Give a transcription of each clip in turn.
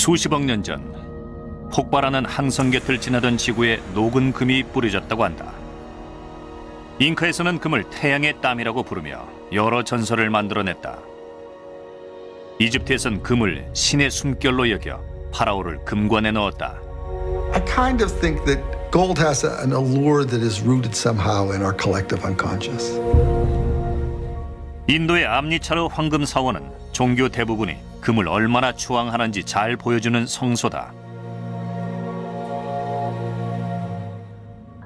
수십억 년 전 폭발하는 항성 곁을 지나던 지구에 녹은 금이 뿌려졌다고 한다. 잉카에서는 금을 태양의 땀이라고 부르며 여러 전설을 만들어냈다. 이집트에선 금을 신의 숨결로 여겨 파라오를 금관에 넣었다. I kind of think that gold has an allure that is rooted somehow in our collective unconscious. 인도의 암리차르 황금 사원은 종교 대부분이 금을 얼마나 추앙하는지 잘 보여주는 성소다.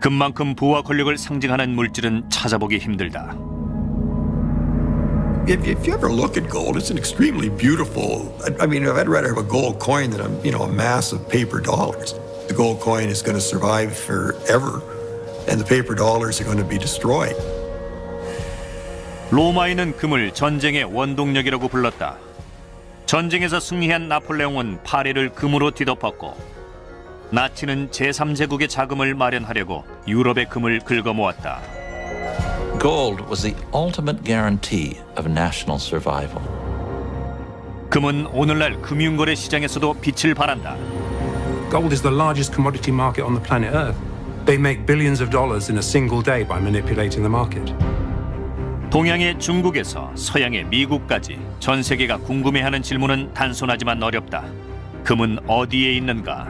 금만큼 부와 권력을 상징하는 물질은 찾아보기 힘들다. If you ever look at gold, it's an extremely beautiful. I mean, I'd rather have a gold coin than a mass of paper dollars. The gold coin is going to survive forever, and the paper dollars are going to be destroyed. 로마인은 금을 전쟁의 원동력이라고 불렀다. 전쟁에서 승리한 나폴레옹은 파리를 금으로 뒤덮었고, 나치는 제3제국의 자금을 마련하려고 유럽의 금을 긁어모았다. Gold was the ultimate guarantee of national survival. 금은 오늘날 금융거래 시장에서도 빛을 발한다. Gold is the largest commodity market on the planet Earth. They make billions of dollars in a single day by manipulating the market. 동양의 중국에서 서양의 미국까지 전 세계가 궁금해하는 질문은 단순하지만 어렵다. 금은 어디에 있는가?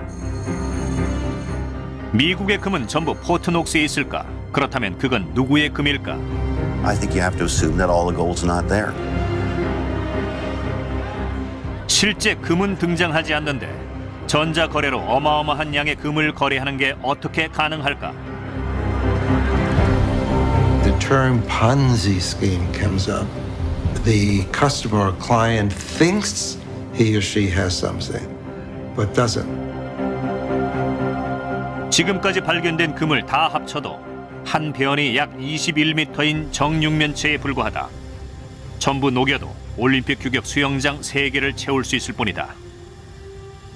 미국의 금은 전부 포트녹스에 있을까? 그렇다면 그건 누구의 금일까? I think you have to assume that all the gold's not there. 실제 금은 등장하지 않는데 전자거래로 어마어마한 양의 금을 거래하는 게 어떻게 가능할까? The term Ponzi scheme comes up. The customer or client thinks he or she has something, but doesn't. 지금까지 발견된 금을 다 합쳐도 한 배연이 약 21m인 정육면체에 불과하다. 전부 녹여도 올림픽 규격 수영장 3개를 채울 수 있을 뿐이다.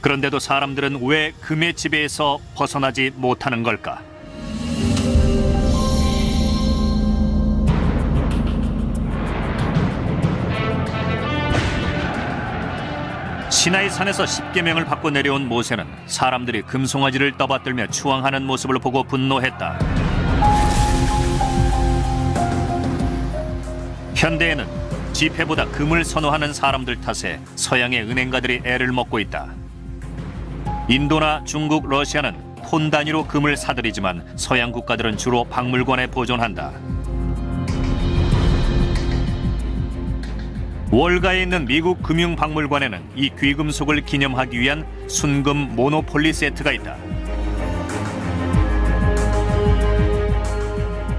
그런데도 사람들은 왜 금의 지배에서 벗어나지 못하는 걸까? 시나이 산에서 10계명을 받고 내려온 모세는 사람들이 금송아지를 떠받들며 추앙하는 모습을 보고 분노했다. 현대에는 지폐보다 금을 선호하는 사람들 탓에 서양의 은행가들이 애를 먹고 있다. 인도나 중국, 러시아는 톤 단위로 금을 사들이지만 서양 국가들은 주로 박물관에 보존한다. 월가에 있는 미국 금융박물관에는 이 귀금속을 기념하기 위한 순금 모노폴리 세트가 있다.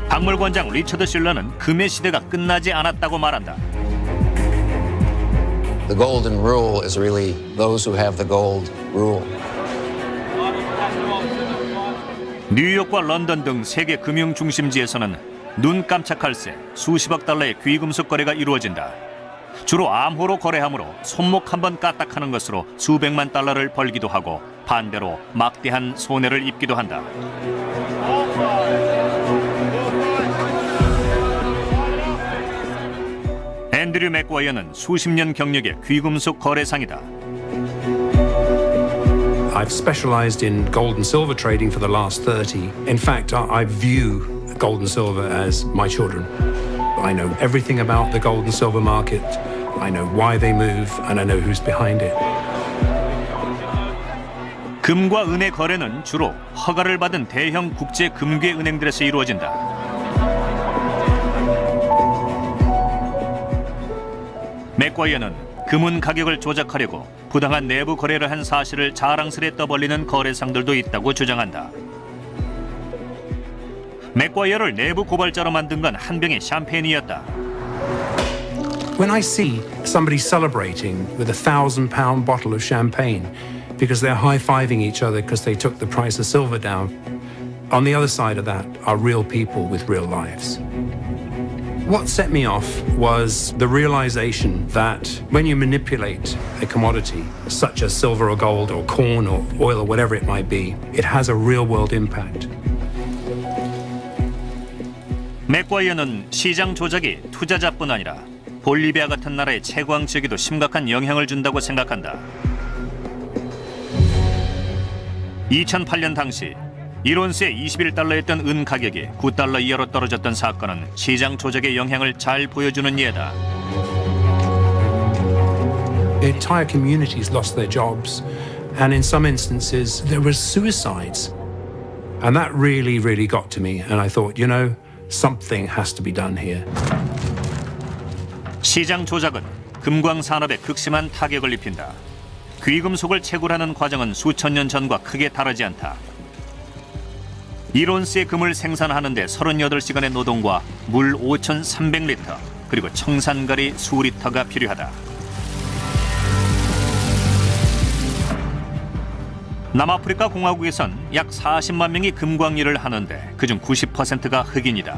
박물관장 리처드 실러는 금의 시대가 끝나지 않았다고 말한다. The golden rule is really those who have the gold rule. 뉴욕과 런던 등 세계 금융 중심지에서는 눈 깜짝할 새 수십억 달러의 귀금속 거래가 이루어진다. 주로 암호로 거래하므로 손목 한번 까딱하는 것으로 수백만 달러를 벌기도 하고 반대로 막대한 손해를 입기도 한다. 앤드류 맥과이어는 수십 년 경력의 귀금속 거래상이다. I've specialized in gold and silver trading for the last 30. In fact, I view gold and silver as my children. I know everything about the gold and silver market. I know why they move, and I know who's behind it. 금과 은의 거래는 주로 허가를 받은 대형 국제 금괴 은행들에서 이루어진다. 맥과이어는 금은 가격을 조작하려고 부당한 내부 거래를 한 사실을 자랑스레 떠벌리는 거래상들도 있다고 주장한다. 맥과이어를 내부 고발자로 만든 건 한 병의 샴페인이었다. When I see somebody celebrating with a £1,000 bottle of champagne because they're high-fiving each other because they took the price of silver down, on the other side of that are real people with real lives. What set me off was the realization that when you manipulate a commodity, such as silver or gold or corn or oil or whatever it might be, it has a real-world impact. 맥과이어는 시장 조작이 투자자뿐 아니라 볼리비아 같은 나라의 채광 지역에도 심각한 영향을 준다고 생각한다. 2008년 당시 1온스에 21달러였던 은 가격이 9달러 이하로 떨어졌던 사건은 시장 조작의 영향을 잘 보여주는 예다. Entire communities lost their jobs, and in some instances there were suicides. And that really, really got to me. And I thought, you know, something has to be done here. 시장 조작은 금광 산업에 극심한 타격을 입힌다. 귀금속을 채굴하는 과정은 수천 년 전과 크게 다르지 않다. 1온스의 금을 생산하는데 38시간의 노동과 물 5,300리터 그리고 청산가리 수리터가 필요하다. 남아프리카 공화국에선 약 40만 명이 금광 일을 하는데 그중 90%가 흑인이다.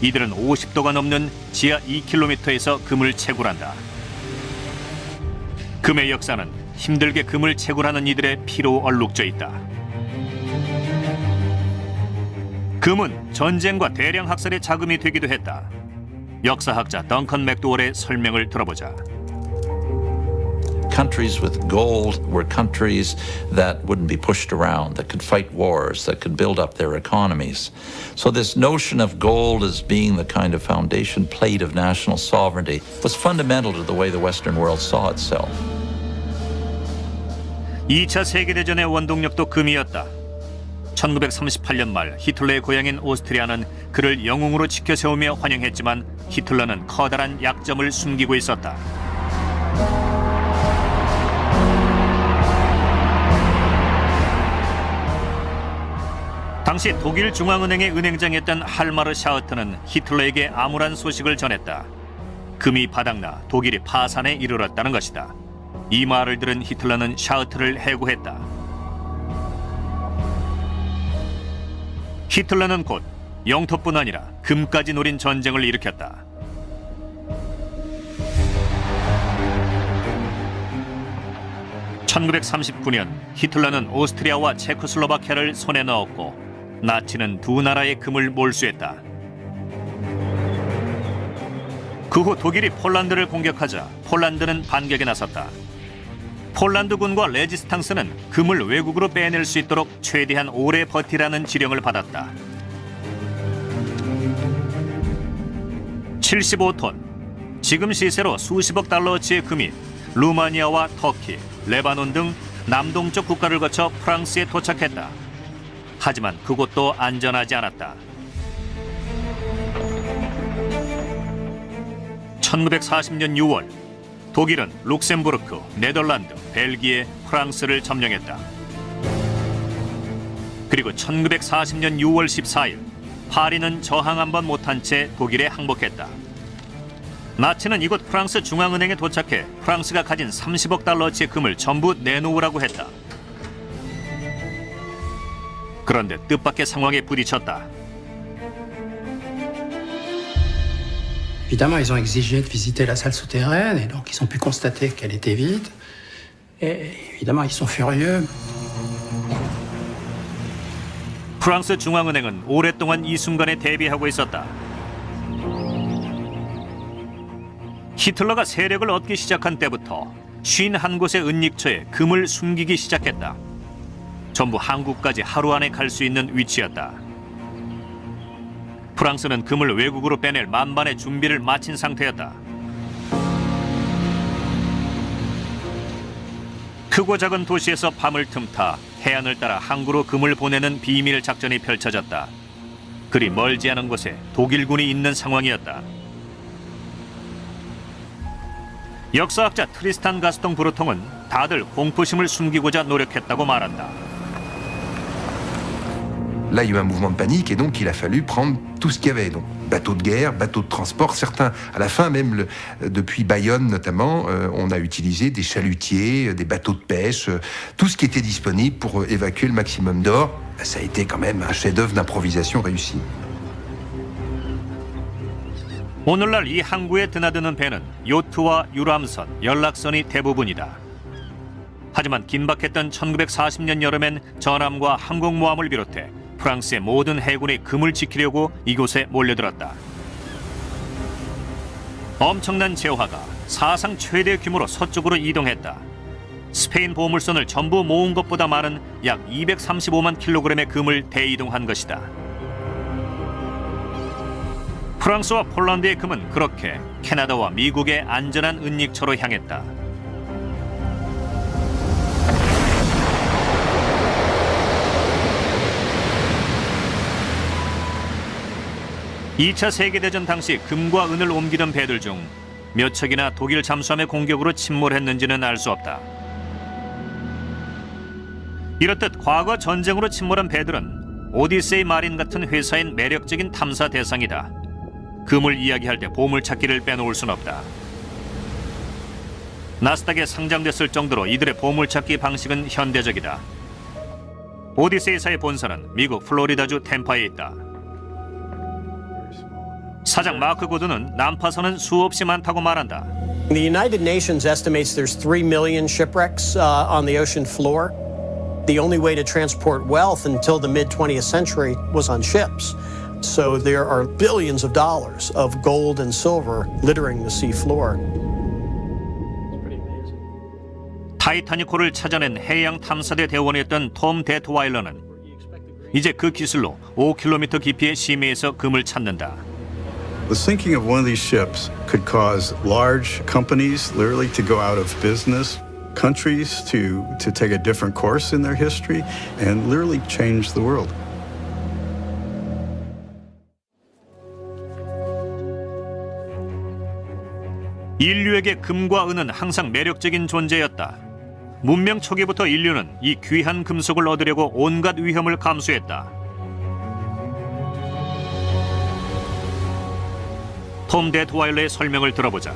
이들은 50도가 넘는 지하 2km에서 금을 채굴한다. 금의 역사는 힘들게 금을 채굴하는 이들의 피로 얼룩져 있다. 금은 전쟁과 대량 학살의 자금이 되기도 했다. 역사학자 덩컨 맥도월의 설명을 들어보자. Countries with gold were countries that wouldn't be pushed around, that could fight wars, that could build up their economies. So this notion of gold as being the kind of foundation plate of national sovereignty was fundamental to the way the Western world saw itself. 2차 세계대전의 원동력도 금이었다. 1938년 말 히틀러의 고향인 오스트리아는 그를 영웅으로 지켜세우며 환영했지만 히틀러는 커다란 약점을 숨기고 있었다. 당시 독일 중앙은행의 은행장이었던 할마르 샤흐트는 히틀러에게 암울한 소식을 전했다. 금이 바닥나 독일이 파산에 이르렀다는 것이다. 이 말을 들은 히틀러는 샤흐트를 해고했다. 히틀러는 곧 영토뿐 아니라 금까지 노린 전쟁을 일으켰다. (1939년) 히틀러는 오스트리아와 체코슬로바키아를 손에 넣었고 나치는 두 나라의 금을 몰수했다. 그 후 독일이 폴란드를 공격하자 폴란드는 반격에 나섰다. 폴란드군과 레지스탕스는 금을 외국으로 빼낼 수 있도록 최대한 오래 버티라는 지령을 받았다. 75톤, 지금 시세로 수십억 달러어치의 금이 루마니아와 터키, 레바논 등 남동쪽 국가를 거쳐 프랑스에 도착했다. 하지만 그곳도 안전하지 않았다. 1940년 6월 독일은 룩셈부르크, 네덜란드, 벨기에, 프랑스를 점령했다. 그리고 1940년 6월 14일 파리는 저항 한 번 못한 채 독일에 항복했다. 나치는 이곳 프랑스 중앙은행에 도착해 프랑스가 가진 30억 달러어치의 금을 전부 내놓으라고 했다. 그런데 뜻밖의 상황에 부딪혔다. Évidemment, ils ont exigé de visiter la salle souterraine et donc ils ont pu constater qu'elle était vide. Et évidemment, ils sont furieux. 프랑스 중앙은행은 오랫동안 이 순간에 대비하고 있었다. 히틀러가 세력을 얻기 시작한 때부터 51곳의 은닉처에 금을 숨기기 시작했다. 전부 한국까지 하루 안에 갈 수 있는 위치였다. 프랑스는 금을 외국으로 빼낼 만반의 준비를 마친 상태였다. 크고 작은 도시에서 밤을 틈타 해안을 따라 항구로 금을 보내는 비밀 작전이 펼쳐졌다. 그리 멀지 않은 곳에 독일군이 있는 상황이었다. 역사학자 트리스탄 가스통 브루통은 다들 공포심을 숨기고자 노력했다고 말한다. Là, il y a eu un mouvement de panique et donc il a fallu prendre tout ce qu'il y avait. Donc, bateaux de guerre, bateaux de transport, certains, à la fin même, depuis Bayonne notamment, on a utilisé des chalutiers, des bateaux de pêche, tout ce qui était disponible pour évacuer le maximum d'or. Ça a été quand même un chef-d'œuvre d'improvisation réussi. 오늘날 이 항구에 드나드는 배는 요트와 유람선, 연락선이 대부분이다. 하지만 긴박했던 1940년 여름엔 전함과 항공모함을 비롯해 프랑스의 모든 해군이 금을 지키려고 이곳에 몰려들었다. 엄청난 재화가 사상 최대 규모로 서쪽으로 이동했다. 스페인 보물선을 전부 모은 것보다 많은 약 235만 킬로그램의 금을 대이동한 것이다. 프랑스와 폴란드의 금은 그렇게 캐나다와 미국의 안전한 은닉처로 향했다. (2차) 세계대전 당시 금과 은을 옮기던 배들 중 몇 척이나 독일 잠수함의 공격으로 침몰했는지는 알 수 없다. 이렇듯 과거 전쟁으로 침몰한 배들은 오디세이 마린 같은 회사인 매력적인 탐사 대상이다. 금을 이야기할 때 보물찾기를 빼놓을 순 없다. 나스닥에 상장됐을 정도로 이들의 보물찾기 방식은 현대적이다. 오디세이사의 본사는 미국 플로리다주 템파에 있다. 사장 마크 고든은 난파선은 수없이 많다고 말한다. The United Nations estimates there's 3 million shipwrecks on the ocean floor. The only way to transport wealth until the mid-20th century was on ships. So there are billions of dollars of gold and silver littering the sea floor. 타이타닉호를 찾아낸 해양 탐사대 대원이었던 톰 데트와일러는 이제 그 기술로 5km 깊이의 심해에서 금을 찾는다. The sinking of one of these ships could cause large companies literally to go out of business, countries to take a different course in their history, and literally change the world. 인류에게 금과 은은 항상 매력적인 존재였다. 문명 초기부터 인류는 이 귀한 금속을 얻으려고 온갖 위험을 감수했다. 톰 데트와일러의 설명을 들어보자.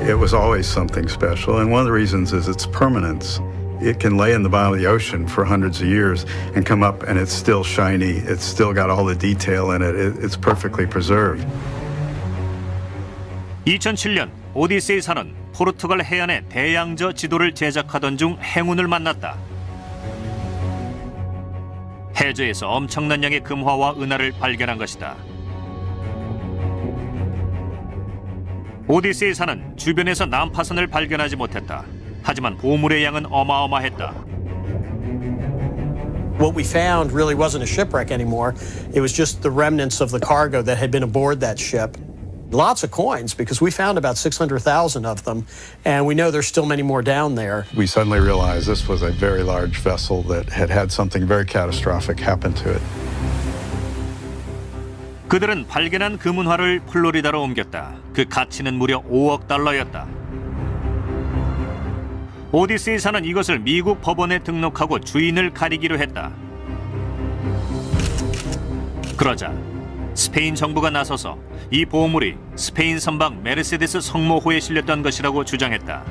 It was always something special, and one of the reasons is its permanence. It can lay in the bottom of the ocean for hundreds of years and come up and it's still shiny, it's still got all the detail in it, it's perfectly preserved. 2007년 오디세이사는 포르투갈 해안에 대양저 지도를 제작하던 중 행운을 만났다. 해저에서 엄청난 양의 금화와 은하를 발견한 것이다. 오디세이사는 주변에서 난파선을 발견하지 못했다. 하지만 보물의 양은 어마어마했다. What we found really wasn't a shipwreck anymore. It was just the remnants of the cargo that had been aboard that ship. Lots of coins, because we found about 600,000 of them, and we know there's still many more down there. We suddenly realized this was a very large vessel that had had something very catastrophic happen to it. 그들은 발견한 금은화를 플로리다로 옮겼다. 그 가치는 무려 5억 달러였다. 오디세이사는 이것을 미국 법원에 등록하고 주인을 가리기로 했다. 그러자 스페인 정부가 나서서 이 보물이 스페인 선박 메르세데스 성모호에 실렸던 것이라고 주장했다.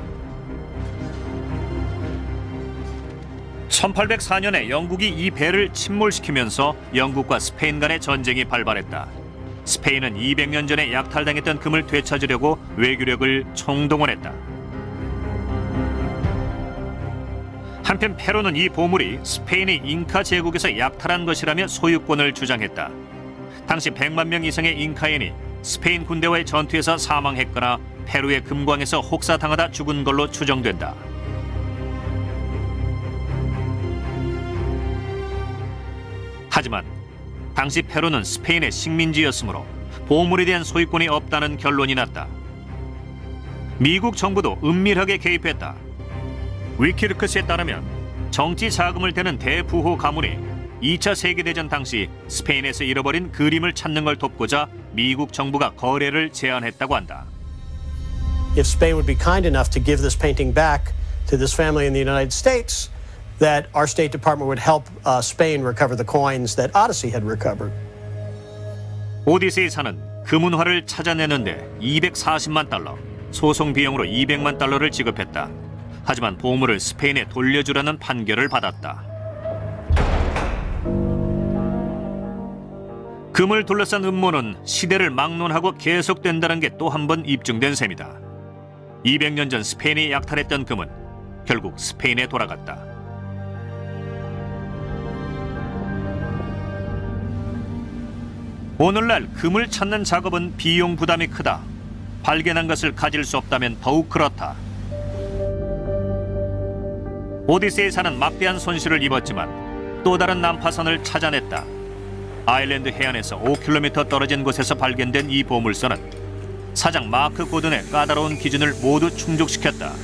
1804년에 영국이 이 배를 침몰시키면서 영국과 스페인 간의 전쟁이 발발했다. 스페인은 200년 전에 약탈당했던 금을 되찾으려고 외교력을 총동원했다. 한편 페루는 이 보물이 스페인이 잉카 제국에서 약탈한 것이라며 소유권을 주장했다. 당시 100만 명 이상의 잉카인이 스페인 군대와의 전투에서 사망했거나 페루의 금광에서 혹사당하다 죽은 걸로 추정된다. 하지만 당시 페루는 스페인의 식민지였으므로 보물에 대한 소유권이 없다는 결론이 났다. 미국 정부도 은밀하게 개입했다. 위키리크스에 따르면 정치 자금을 대는 대부호 가문이 2차 세계대전 당시 스페인에서 잃어버린 그림을 찾는 걸 돕고자 미국 정부가 거래를 제안했다고 한다. If Spain would be kind enough to give this painting back to this family in the United States, that our State Department would help Spain recover the coins that Odyssey had recovered. 오디세이사는 금은화를 찾아내는데 240만 달러, 소송 비용으로 200만 달러를 지급했다. 하지만 보물을 스페인에 돌려주라는 판결을 받았다. 금을 둘러싼 음모는 시대를 막론하고 계속된다는 게 또 한 번 입증된 셈이다. 200년 전 스페인이 약탈했던 금은 결국 스페인에 돌아갔다. 오늘날 금을 찾는 작업은 비용 부담이 크다. 발견한 것을 가질 수 없다면 더욱 그렇다. 오디세이사는 막대한 손실을 입었지만 또 다른 난파선을 찾아냈다. 아일랜드 해안에서 5km 떨어진 곳에서 발견된 이 보물선은 사장 마크 고든의 까다로운 기준을 모두 충족시켰다.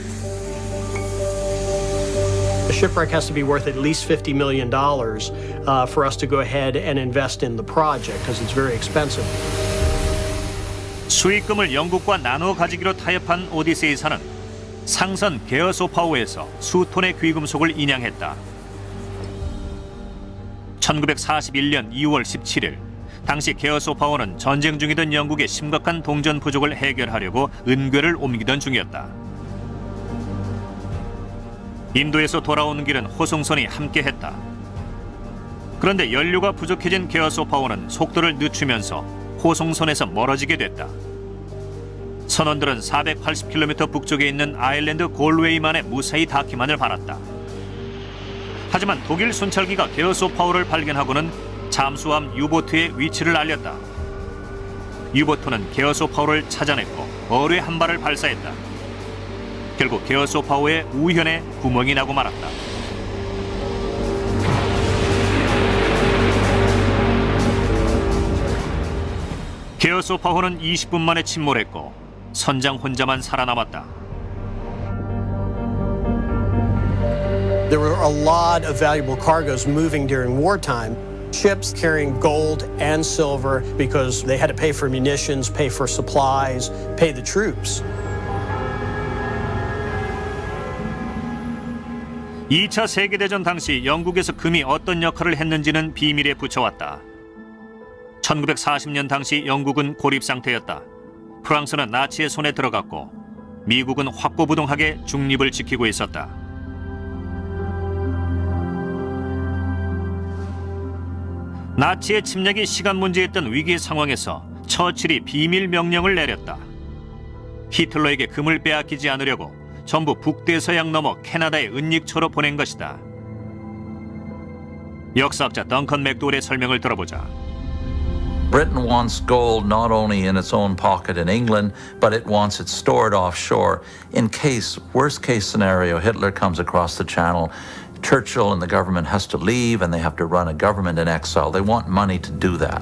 The shipwreck has to be worth at least $50 million for us to go ahead and invest in the project because it's very expensive. 수익금을 영국과 나눠 가지기로 타협한 오디세이사는 상선 게어소파우에서 수톤의 귀금속을 인양했다. 1941년 2월 17일 당시 게어소파우는 전쟁 중이던 영국의 심각한 동전 부족을 해결하려고 은괴를 옮기던 중이었다. 인도에서 돌아오는 길은 호송선이 함께했다. 그런데 연료가 부족해진 게어소파우는 속도를 늦추면서 호송선에서 멀어지게 됐다. 선원들은 480km 북쪽에 있는 아일랜드 골웨이만에 무사히 닿기만을 바랐다. 하지만 독일 순찰기가 게어소파우를 발견하고는 잠수함 유보트의 위치를 알렸다. 유보트는 게어소파우를 찾아냈고 어뢰 한 발을 발사했다. 결국 게어소파우의 우현에 구멍이 나고 말았다. 게어소파우는 20분 만에 침몰했고 선장 혼자만 살아남았다. There were a lot of valuable cargoes moving during wartime. Ships carrying gold and silver because they had to pay for munitions, pay for supplies, pay the troops. 2차 세계대전 당시 영국에서 금이 어떤 역할을 했는지는 비밀에 붙여왔다. 1940년 당시 영국은 고립 상태였다. 프랑스는 나치의 손에 들어갔고 미국은 확고부동하게 중립을 지키고 있었다. 나치의 침략이 시간 문제였던 위기 상황에서 처칠이 비밀 명령을 내렸다. 히틀러에게 금을 빼앗기지 않으려고 전부 북대서양 넘어 캐나다의 은닉처로 보낸 것이다. 역사학자 덩컨 맥도웰의 설명을 들어보자. Britain wants gold not only in its own pocket in England, but it wants it stored offshore in case, worst case scenario, Hitler comes across the channel. Churchill and the government has to leave and they have to run a government in exile. They want money to do that.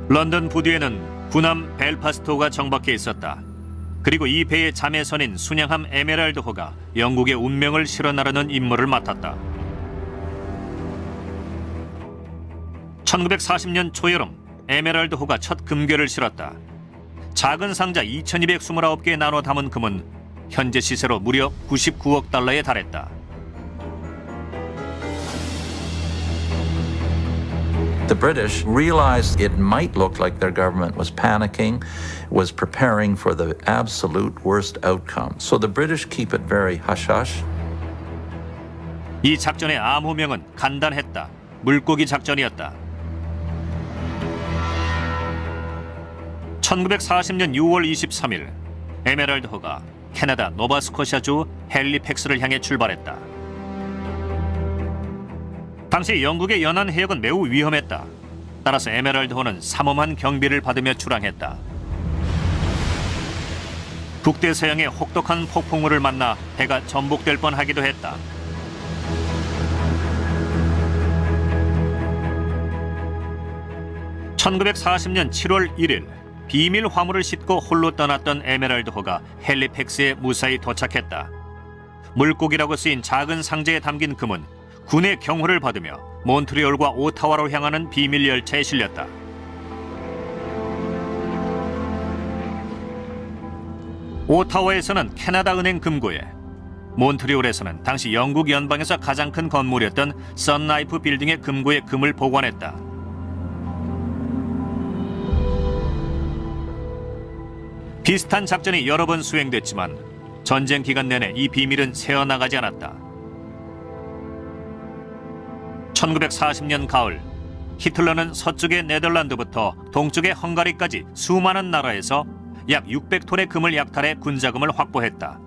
런던 부두에는 군함 벨파스토가 정박해 있었다. 그리고 이 배의 자매선인 순양함 에메랄드호가 영국의 운명을 실어 나르는 임무를 맡았다. 1940년 초여름 에메랄드호가 첫 금괴를 실었다. 작은 상자 2229개에 나눠 담은 금은 현재 시세로 무려 99억 달러에 달했다. The British realized it might look like their government was panicking, was preparing for the absolute worst outcome. So the British keep it very hush-hush. 이 작전의 암호명은 간단했다. 물고기 작전이었다. 1940년 6월 23일 에메랄드호가 캐나다 노바스코샤주 헬리팩스를 향해 출발했다. 당시 영국의 연안 해역은 매우 위험했다. 따라서 에메랄드호는 삼엄한 경비를 받으며 출항했다. 북대서양의 혹독한 폭풍우를 만나 배가 전복될 뻔하기도 했다. (1940년 7월 1일) 비밀 화물을 싣고 홀로 떠났던 에메랄드호가 헬리팩스에 무사히 도착했다. 물고기라고 쓰인 작은 상자에 담긴 금은 군의 경호를 받으며 몬트리올과 오타와로 향하는 비밀 열차에 실렸다. 오타와에서는 캐나다 은행 금고에, 몬트리올에서는 당시 영국 연방에서 가장 큰 건물이었던 선라이프 빌딩의 금고에 금을 보관했다. 비슷한 작전이 여러 번 수행됐지만 전쟁 기간 내내 이 비밀은 새어나가지 않았다. 1940년 가을, 히틀러는 서쪽의 네덜란드부터 동쪽의 헝가리까지 수많은 나라에서 약 600톤의 금을 약탈해 군자금을 확보했다.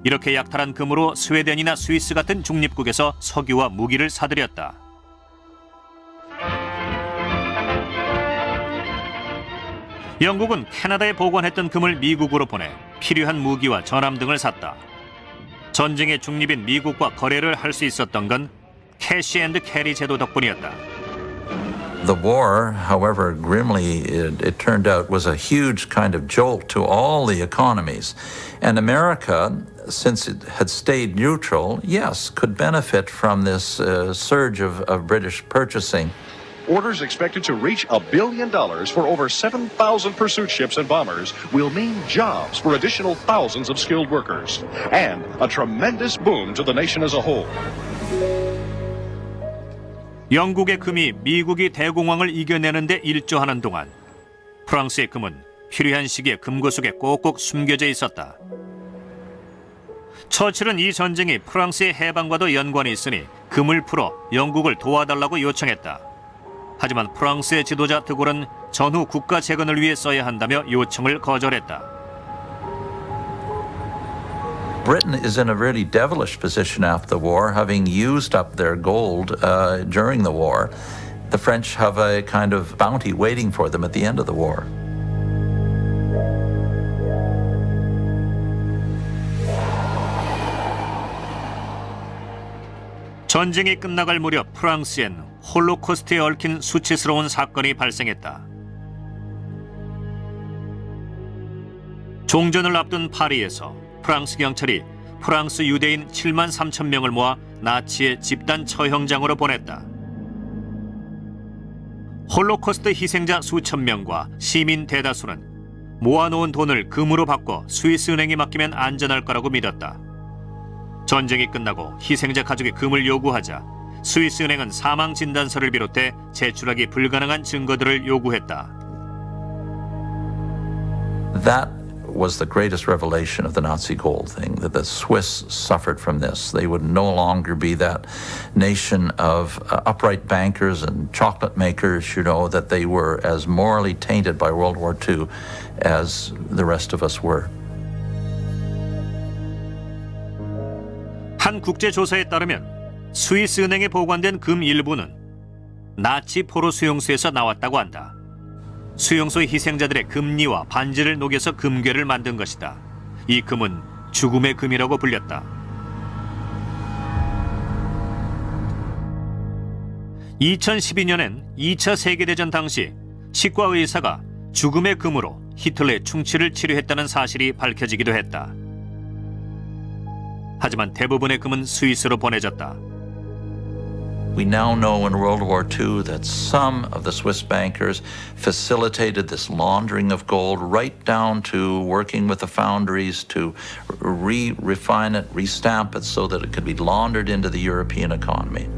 이렇게 약탈한 금으로 스웨덴이나 스위스 같은 중립국에서 석유와 무기를 사들였다. 영국은 캐나다에 보관했던 금을 미국으로 보내 필요한 무기와 전함 등을 샀다. 전쟁의 중립인 미국과 거래를 할 수 있었던 건 캐시 앤드 캐리 제도 덕분이었다. The war, however grimly it turned out, was a huge kind of jolt to all the economies. And America, since it had stayed neutral, yes, could benefit from this surge of British purchasing. Orders expected to reach $1 billion for over 7,000 pursuit ships and bombers will mean jobs for additional thousands of skilled workers and a tremendous boom to the nation as a whole. 영국의 금이 미국이 대공황을 이겨내는 데 일조하는 동안 프랑스의 금은 필요한 시기에 금고 속에 꼭꼭 숨겨져 있었다. 처칠은 이 전쟁이 프랑스의 해방과도 연관이 있으니 금을 풀어 영국을 도와달라고 요청했다. 하지만 프랑스의 지도자 드골은 전후 국가 재건을 위해 써야 한다며 요청을 거절했다. Britain is in a really devilish position after the war, having used up their gold during the war. The French have a kind of bounty waiting for them at the end of the war. 전쟁이 끝나갈 무렵 프랑스엔 홀로코스트에 얽힌 수치스러운 사건이 발생했다. 종전을 앞둔 파리에서 프랑스 경찰이 프랑스 유대인 7만 3천 명을 모아 나치의 집단 처형장으로 보냈다. 홀로코스트 희생자 수천 명과 시민 대다수는 모아놓은 돈을 금으로 바꿔 스위스 은행에 맡기면 안전할 거라고 믿었다. 전쟁이 끝나고 희생자 가족이 금을 요구하자 스위스 은행은 사망 진단서를 비롯해 제출하기 불가능한 증거들을 요구했다. That was the greatest revelation of the Nazi gold thing, that the Swiss suffered from this. They would no longer be that nation of upright bankers and chocolate makers, you know, that they were as morally tainted by World War II as the rest of us were. 한 국제조사에 따르면 스위스 은행에 보관된 금 일부는 나치 포로 수용소에서 나왔다고 한다. 수용소의 희생자들의 금리와 반지를 녹여서 금괴를 만든 것이다. 이 금은 죽음의 금이라고 불렸다. 2012년엔 2차 세계대전 당시 치과 의사가 죽음의 금으로 히틀러의 충치를 치료했다는 사실이 밝혀지기도 했다. 하지만 대부분의 금은 스위스로 보내졌다. We now know in World War II that some of the Swiss bankers facilitated this laundering of gold right down to working with the foundries to refine it, restamp it so that it could be laundered into the European economy.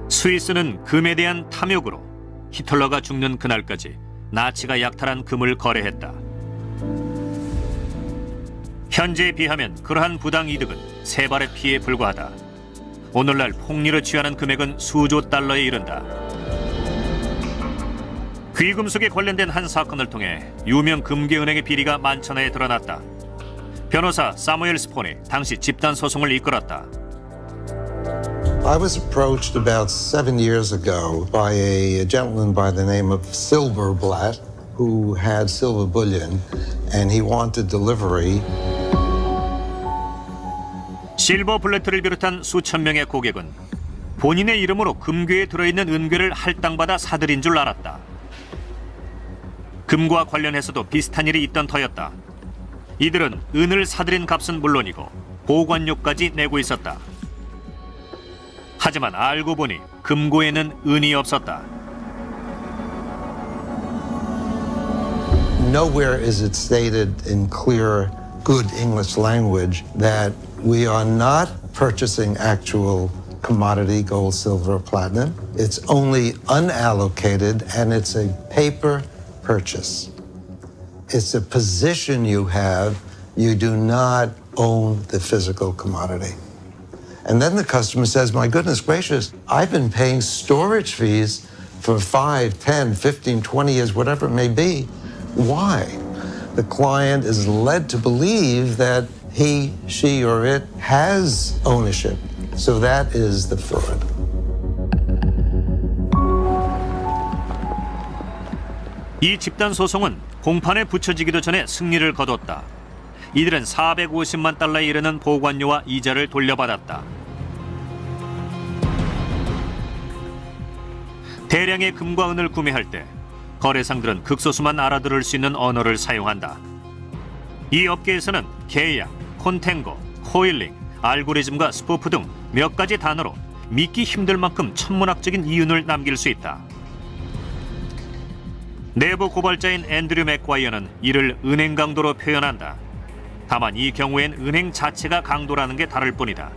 스위스는 금에 대한 탐욕으로 히틀러가 죽는 그날까지 나치가 약탈한 금을 거래했다. 현재에 비하면 그러한 부당 이득은 세 발의 피에 불과하다. 오늘날 폭리로 취하는 금액은 수조 달러에 이른다. 귀금속에 관련된 한 사건을 통해 유명 금괴은행의 비리가 만천하에 드러났다. 변호사 사무엘 스폰이 당시 집단 소송을 이끌었다. I was approached about 7 years ago by a gentleman by the name of Silverblatt, who had silver bullion, and he wanted delivery. 실버 블레트를 비롯한 수천 명의 고객은 본인의 이름으로 금괴에 들어있는 은괴를 할당받아 사들인 줄 알았다. 금과 관련해서도 비슷한 일이 있던 터였다. 이들은 은을 사들인 값은 물론이고 보관료까지 내고 있었다. 하지만 알고 보니 금고에는 은이 없었다. Nowhere is it stated in clear, good English language that we are not purchasing actual commodity, gold, silver, platinum. It's only unallocated, and it's a paper purchase. It's a position you have. You do not own the physical commodity. And then the customer says, my goodness gracious, I've been paying storage fees for 5, 10, 15, 20 years, whatever it may be. Why? The client is led to believe that he, she, or it has ownership. So that is the fraud. 이 집단 소송은 공판에 붙여지기도 전에 승리를 거뒀다. 이들은 450만 달러에 이르는 보관료와 이자를 돌려받았다. 대량의 금과 은을 구매할 때 거래상들은 극소수만 알아들을 수 있는 언어를 사용한다. 이 업계에서는 계약, 콘탱고, 코일링, 알고리즘과 스포프 등 몇 가지 단어로 믿기 힘들 만큼 천문학적인 이윤을 남길 수 있다. 내부 고발자인 앤드류 맥과이어는 이를 은행 강도로 표현한다. 다만 이 경우엔 은행 자체가 강도라는 게 다를 뿐이다.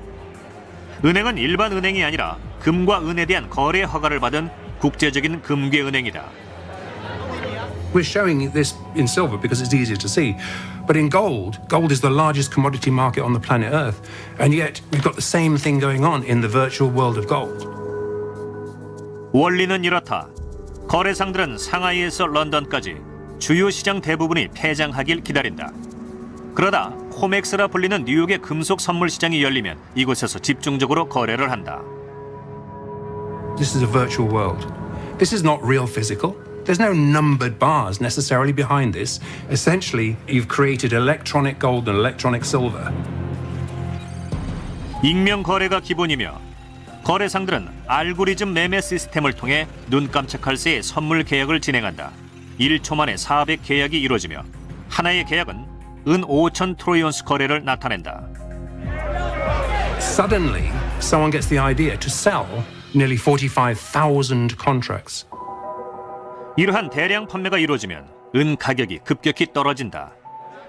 은행은 일반 은행이 아니라 금과 은에 대한 거래 허가를 받은 국제적인 금괴은행이다. We're showing this in silver because it's easier to see. But in gold, gold is the largest commodity market on the planet Earth. And yet we've got the same thing going on in the virtual world of gold. 원리는 이렇다. 거래상들은 상하이에서 런던까지 주요 시장 대부분이 폐장하길 기다린다. 그러다 코맥스라 불리는 뉴욕의 금속 선물 시장이 열리면 이곳에서 집중적으로 거래를 한다. This is a virtual world. This is not real physical. There's no numbered bars necessarily behind this. Essentially, you've created electronic gold and electronic silver. 익명 거래가 기본이며 거래상들은 알고리즘 매매 시스템을 통해 눈 깜짝할 새에 선물 계약을 진행한다. 1초 만에 400 계약이 이루어지며 하나의 계약은 은 5천 트로이온스 거래를 나타낸다. Suddenly, someone gets the idea to sell nearly 45,000 contracts. 이러한 대량 판매가 이루어지면 은 가격이 급격히 떨어진다.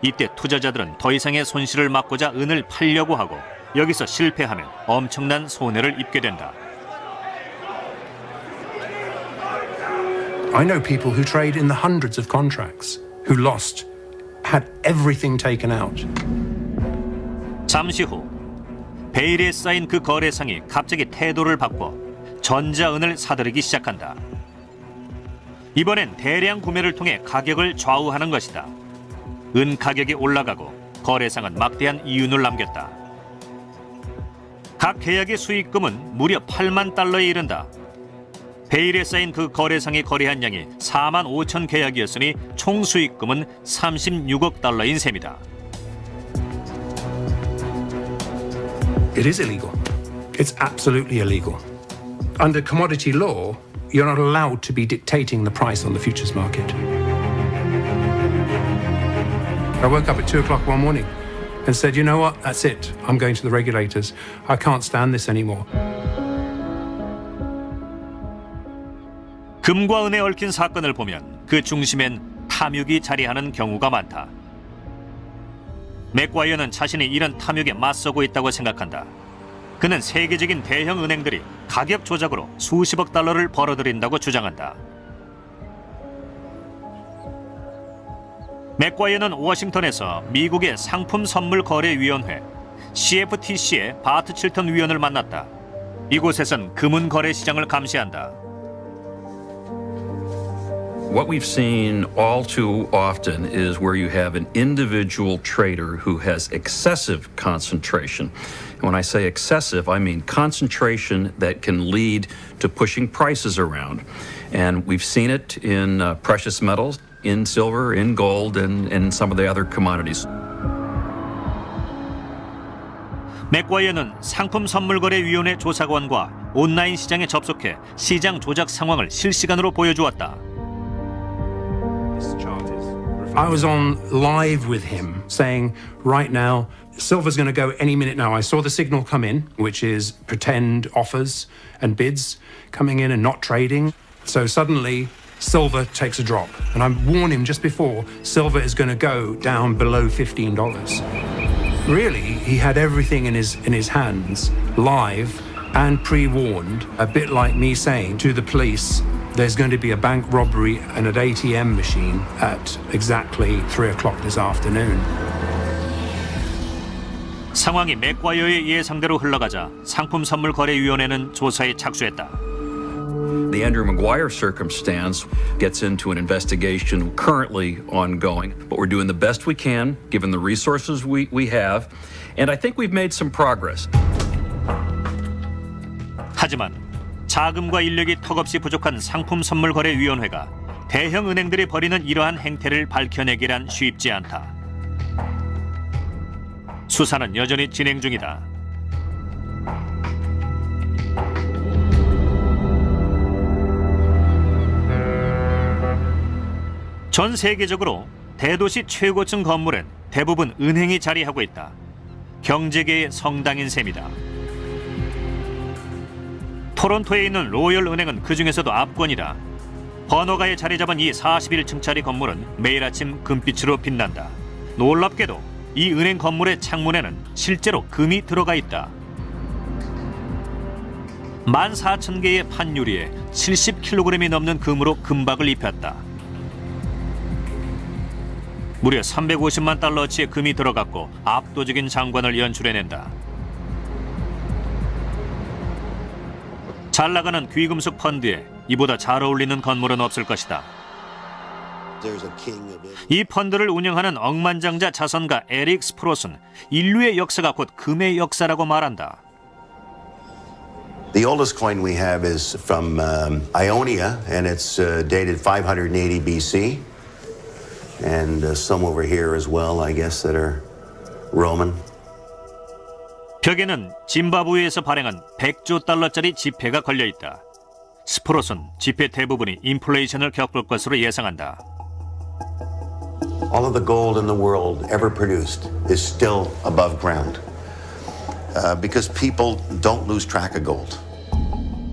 이때 투자자들은 더 이상의 손실을 막고자 은을 팔려고 하고 여기서 실패하면 엄청난 손해를 입게 된다. I know people who trade in the hundreds of contracts who lost, had everything taken out. 잠시 후 베일에 쌓인 그 거래상이 갑자기 태도를 바꿔 전자은을 사들이기 시작한다. 이번엔 대량 구매를 통해 가격을 좌우하는 것이다. 은 가격이 올라가고 거래상은 막대한 이윤을 남겼다. 각 계약의 수익금은 무려 8만 달러에 이른다. 베일에 쌓인 그 거래상이 거래한 양이 4만 5천 계약이었으니 총 수익금은 36억 달러인 셈이다. It is illegal. It's absolutely illegal. Under commodity law, you're not allowed to be dictating the price on the futures market. I woke up at 2 o'clock one morning and said, you know what, that's it. I'm going to the regulators. I can't stand this anymore. 금과 은에 얽힌 사건을 보면 그 중심엔 탐욕이 자리하는 경우가 많다. 맥과이어는 자신이 이런 탐욕에 맞서고 있다고 생각한다. 그는 세계적인 대형 은행들이 가격 조작으로 수십억 달러를 벌어들인다고 주장한다. 맥과이어는 워싱턴에서 미국의 상품선물거래위원회 CFTC의 바트 칠턴 위원을 만났다. 이곳에선 금은 거래 시장을 감시한다. What we've seen all too often is where you have an individual trader who has excessive concentration. And when I say excessive, I mean concentration that can lead to pushing prices around. And we've seen it in precious metals, in silver, in gold, and in some of the other commodities. 맥과이어는 상품선물거래위원회 조사관과 온라인 시장에 접속해 시장 조작 상황을 실시간으로 보여주었다. I was on live with him saying, right now, silver's going to go any minute now. I saw the signal come in, which is pretend offers and bids coming in and not trading. So suddenly, silver takes a drop. And I warned him just before, silver is going to go down below $15. Really, he had everything in his hands, live and pre-warned, a bit like me saying to the police, there's going to be a bank robbery and an ATM machine at exactly 3 o'clock this afternoon. 상황이 맥과이어의 예상대로 흘러가자 상품선물거래위원회는 조사에 착수했다. The Andrew Maguire circumstance gets into an investigation currently ongoing, but we're doing the best we can given the resources we have, and I think we've made some progress. 하지만 자금과 인력이 턱없이 부족한 상품선물거래위원회가 대형 은행들이 벌이는 이러한 행태를 밝혀내기란 쉽지 않다. 수사는 여전히 진행 중이다. 전 세계적으로 대도시 최고층 건물엔 대부분 은행이 자리하고 있다. 경제계의 성당인 셈이다. 토론토에 있는 로열 은행은 그 중에서도 압권이다. 번화가에 자리 잡은 이 41층짜리 건물은 매일 아침 금빛으로 빛난다. 놀랍게도 이 은행 건물의 창문에는 실제로 금이 들어가 있다. 14,000개의 판유리에 70kg이 넘는 금으로 금박을 입혔다. 무려 350만 달러어치의 금이 들어갔고 압도적인 장관을 연출해낸다. 잘 나가는 귀금속 펀드에 이보다 잘 어울리는 건물은 없을 것이다. 이 펀드를 운영하는 억만장자 자선가 에릭 스프롯은 인류의 역사가 곧 금의 역사라고 말한다. The oldest coin we have is from Ionia, and it's dated 580 BC. And some over here as well, I guess, that are Roman. 벽에는 짐바브웨에서 발행한 100조 달러짜리 지폐가 걸려있다. 스프롯은 지폐 대부분이 인플레이션을 겪을 것으로 예상한다. All of the gold in the world ever produced is still above ground because people don't lose track of gold.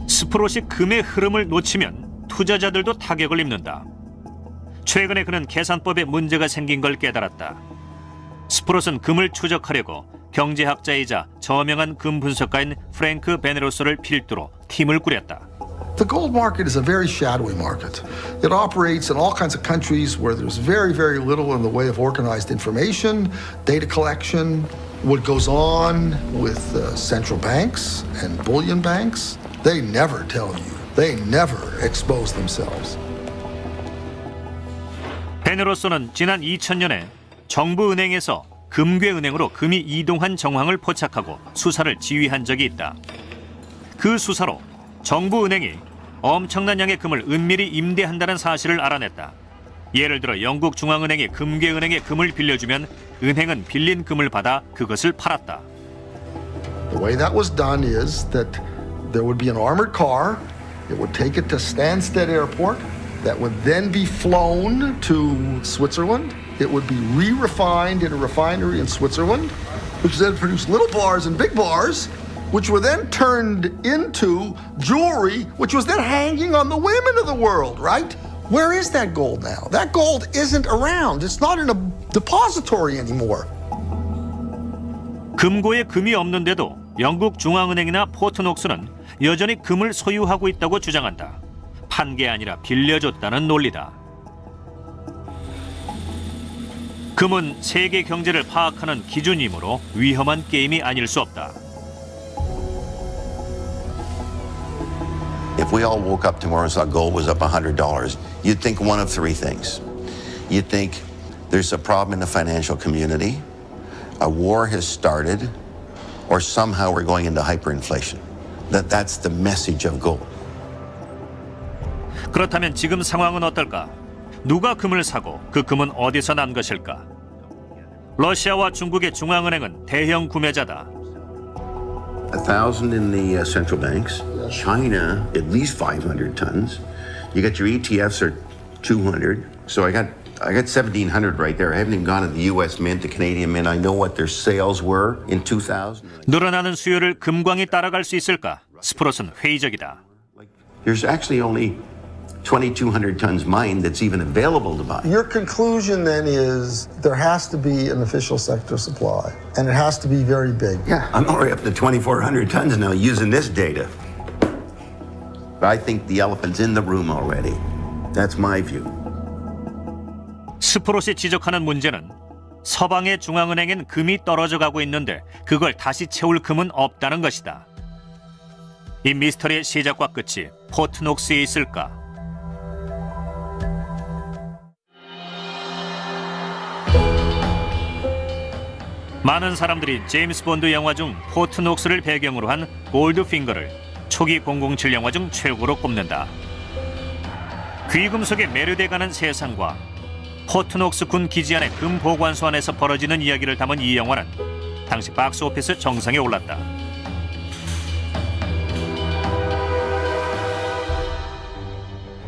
스프롯이 금의 흐름을 놓치면 투자자들도 타격을 입는다. 최근에 그는 계산법에 문제가 생긴 걸 깨달았다. 스프롯은 금을 추적하려고 경제학자이자 저명한 금 분석가인 프랭크 베네로스를 필두로 팀을 꾸렸다. The gold market is a very shadowy market. It operates in all kinds of countries where there's very, very little in the way of organized information, data collection, what goes on with central banks and bullion banks. They never tell you. They never expose themselves. 베네로스는 지난 2000년에 정부 은행에서 금괴 은행으로 금이 이동한 정황을 포착하고 수사를 지휘한 적이 있다. 그 수사로 정부 은행이 엄청난 양의 금을 은밀히 임대한다는 사실을 알아냈다. 예를 들어 영국 중앙은행이 금괴 은행에 금을 빌려주면 은행은 빌린 금을 받아 그것을 팔았다. The way that was done is that there would be an armored car. It would take it to Stansted Airport. That would then be flown to Switzerland. It would be re-refined in a refinery in Switzerland, which then produced little bars and big bars, which were then turned into jewelry, which was then hanging on the women of the world, right? Where is that gold now? That gold isn't around. It's not in a depository anymore. 금고에 금이 없는데도 영국 중앙은행이나 포트녹스는 여전히 금을 소유하고 있다고 주장한다. 판 게 아니라 빌려줬다는 논리다. 금은 세계 경제를 파악하는 기준이므로 위험한 게임이 아닐 수 없다. If we all woke up tomorrow and saw gold was up $100, you'd think one of three things. You'd think there's a problem in the financial community, a war has started, or somehow we're going into hyperinflation. That's the message of gold. 그렇다면 지금 상황은 어떨까? 누가 금을 사고 그 금은 어디서 난 것일까? 러시아와 중국의 중앙은행은 대형 구매자다. 1,000 in the central banks. China, at least 500 tons. You got your ETFs are 200. So I got 1,700 right there. I haven't even gone to the U.S. Mint, the Canadian Mint. I know what their sales were in 2000. 늘어나는 수요를 금광이 따라갈 수 있을까? 스프롯은 회의적이다. There's actually only 2,200 tons mined that's even available to buy. Your conclusion then is there has to be an official sector supply, and it has to be very big. Yeah, I'm already up to 2,400 tons now using this data. But I think the elephant's in the room already. That's my view. 스프롯이 지적하는 문제는 서방의 중앙은행엔 금이 떨어져 가고 있는데 그걸 다시 채울 금은 없다는 것이다. 이 미스터리의 시작과 끝이 포트녹스에 있을까? 많은 사람들이 제임스 본드 영화 중 포트녹스를 배경으로 한 골드핑거를 초기 007 영화 중 최고로 꼽는다. 귀금속에 매료돼가는 세상과 포트녹스 군 기지 안의 금 보관소 안에서 벌어지는 이야기를 담은 이 영화는 당시 박스오피스 정상에 올랐다.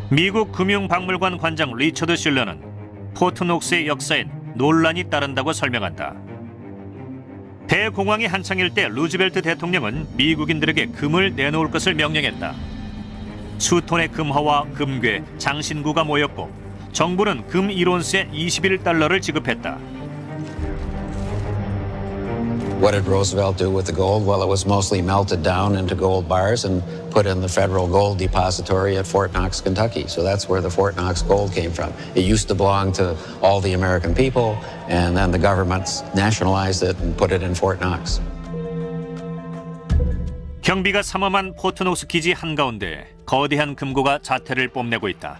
미국 금융박물관 관장 리처드 실러는 포트녹스의 역사엔 논란이 따른다고 설명한다. 대공황이 한창일 때 루즈벨트 대통령은 미국인들에게 금을 내놓을 것을 명령했다. 수톤의 금화와 금괴, 장신구가 모였고 정부는 금 1온스에 21달러를 지급했다. What did Roosevelt do with the gold? Well, it was mostly melted down into gold bars and put in the Federal Gold Depository at Fort Knox, Kentucky. So that's where the Fort Knox gold came from. It used to belong to all the American people, and then the government nationalized it and put it in Fort Knox. 경비가 삼엄한 포트녹스 기지 한가운데 거대한 금고가 자태를 뽐내고 있다.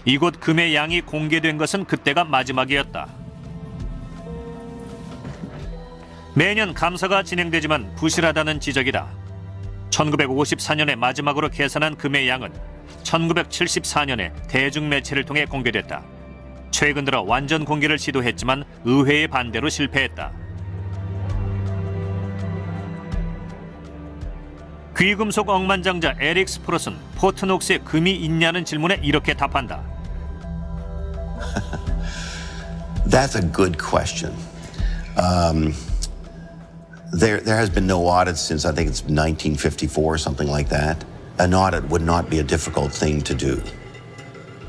이곳 금의 양이 공개된 것은 그때가 마지막이었다. 매년 감사가 진행되지만 부실하다는 지적이다. 1954년에 마지막으로 계산한 금의 양은 1974년에 대중매체를 통해 공개됐다. 최근 들어 완전 공개를 시도했지만 의회의 반대로 실패했다. 귀금속 억만장자 에릭 스프롯은 포트녹스에 금이 있냐는 질문에 이렇게 답한다. That's a good question. There has been no audit since I think it's 1954 or something like that. An audit would not be a difficult thing to do.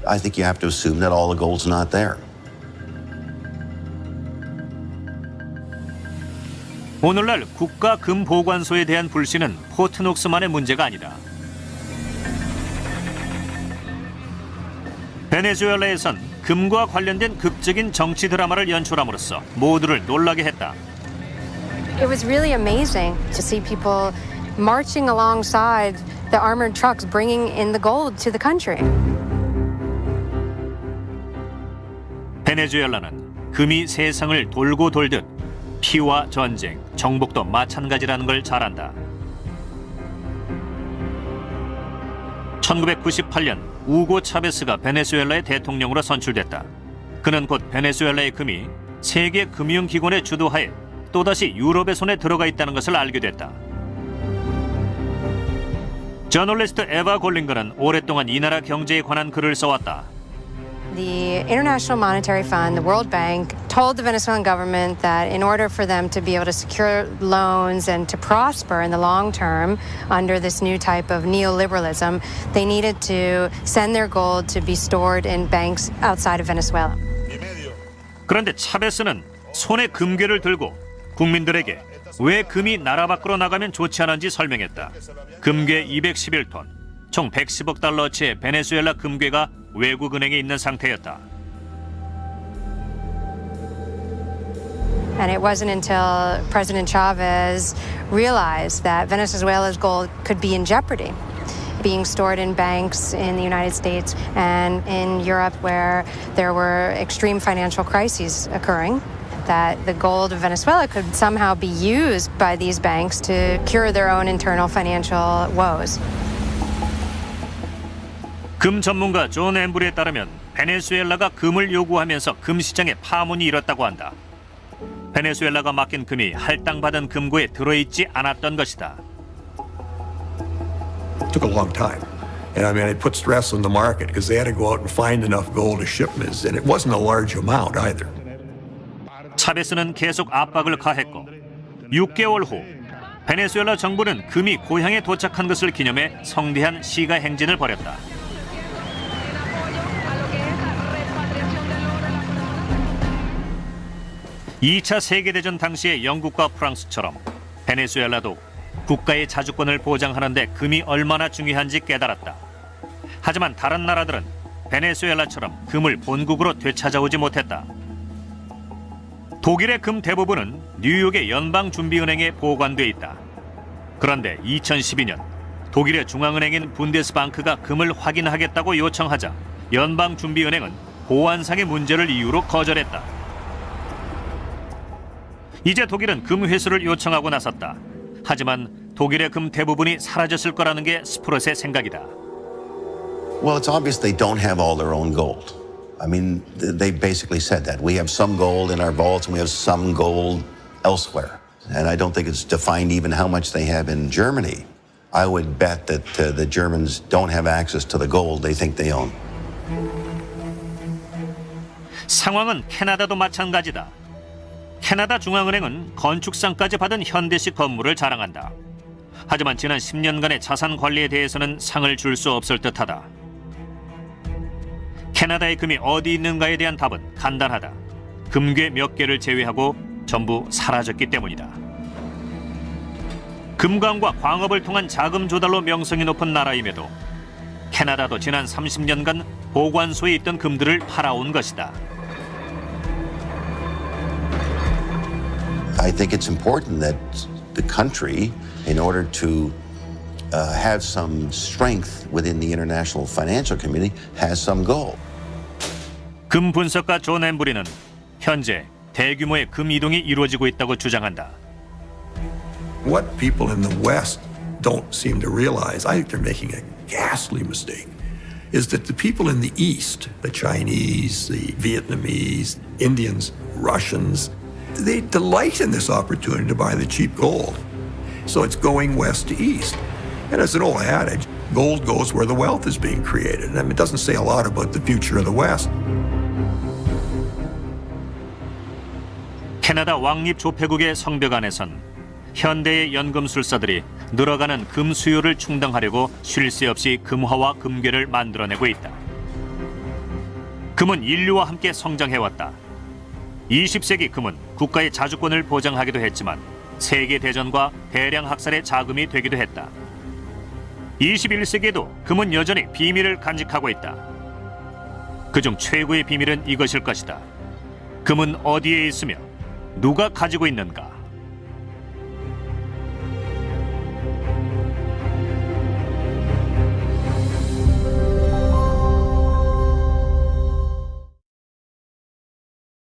I think you have to assume that all the gold's not there. 오늘날 국가 금보관소에 대한 불신은 포트녹스만의 문제가 아니다. 베네수엘라에선 금과 관련된 극적인 정치 드라마를 연출함으로써 모두를 놀라게 했다. It was really amazing to see people marching alongside the armored trucks bringing in the gold to the country. 베네수엘라는 금이 세상을 돌고 돌듯 피와 전쟁, 정복도 마찬가지라는 걸 잘 안다. 1998년 우고 차베스가 베네수엘라의 대통령으로 선출됐다. 그는 곧 베네수엘라의 금이 세계 금융기관의 주도하에 또다시 유럽의 손에 들어가 있다는 것을 알게 됐다. 저널리스트 에바 골링거는 오랫동안 이 나라 경제에 관한 글을 써왔다. The International Monetary Fund, the World Bank, told the Venezuelan government that in order for them to be able to secure loans and to prosper in the long term under this new type of neoliberalism, they needed to send their gold to be stored in banks outside of Venezuela. 그런데 차베스는 손에 금괴를 들고 국민들에게 왜 금이 나라 밖으로 나가면 좋지 않은지 설명했다. 금괴 211톤, 총 110억 달러치의 베네수엘라 금괴가 외국 은행에 있는 상태였다. And it wasn't until President Chavez realized that Venezuela's gold could be in jeopardy, being stored in banks in the United States and in Europe where there were extreme financial crises occurring, that the gold of Venezuela could somehow be used by these banks to cure their own internal financial woes. 금 전문가 존 엠브리에 따르면 베네수엘라가 금을 요구하면서 금 시장에 파문이 일었다고 한다. 베네수엘라가 맡긴 금이 할당받은 금고에 들어있지 않았던 것이다. It took a long time. And I mean, it put stress on the market because they had to go out and find enough gold to ship this. And it wasn't a large amount either. 차베스는 계속 압박을 가했고 6개월 후 베네수엘라 정부는 금이 고향에 도착한 것을 기념해 성대한 시가 행진을 벌였다. 2차 세계대전 당시의 영국과 프랑스처럼 베네수엘라도 국가의 자주권을 보장하는 데 금이 얼마나 중요한지 깨달았다. 하지만 다른 나라들은 베네수엘라처럼 금을 본국으로 되찾아오지 못했다. 독일의 금 대부분은 뉴욕의 연방준비은행에 보관돼 있다. 그런데 2012년 독일의 중앙은행인 분데스방크가 금을 확인하겠다고 요청하자 연방준비은행은 보안상의 문제를 이유로 거절했다. 이제 독일은 금 회수를 요청하고 나섰다. 하지만 독일의 금 대부분이 사라졌을 거라는 게 스프롯의 생각이다. Well, it's obvious they don't have all their own gold. I mean, they basically said that. We have some gold in our vaults and we have some gold elsewhere. And I don't think it's defined even how much they have in Germany. I would bet that the Germans don't have access to the gold they think they own. 상황은 캐나다도 마찬가지다. 캐나다 중앙은행은 건축상까지 받은 현대식 건물을 자랑한다. 하지만 지난 10년간의 자산 관리에 대해서는 상을 줄 수 없을 듯하다. 캐나다의 금이 어디 있는가에 대한 답은 간단하다. 금괴 몇 개를 제외하고 전부 사라졌기 때문이다. 금광과 광업을 통한 자금 조달로 명성이 높은 나라임에도 캐나다도 지난 30년간 보관소에 있던 금들을 팔아온 것이다. I think it's important that the country, in order to have some strength within the international financial community, has some gold. 금 분석가 존 엠브리는 현재 대규모의 금 이동이 이루어지고 있다고 주장한다. What people in the West don't seem to realize, I think they're making a ghastly mistake, is that the people in the East, the Chinese, the Vietnamese, Indians, Russians, they delight in this opportunity to buy the cheap gold. So it's going west to east. And as an old adage, gold goes where the wealth is being created. I mean, it doesn't say a lot about the future of the West. 캐나다 왕립 조폐국의 성벽 안에선 현대의 연금술사들이 늘어가는 금 수요를 충당하려고 쉴 새 없이 금화와 금괴를 만들어내고 있다. 금은 인류와 함께 성장해왔다. 20세기 금은 국가의 자주권을 보장하기도 했지만 세계대전과 대량 학살의 자금이 되기도 했다. 21세기에도 금은 여전히 비밀을 간직하고 있다. 그중 최고의 비밀은 이것일 것이다. 금은 어디에 있으며 누가 가지고 있는가?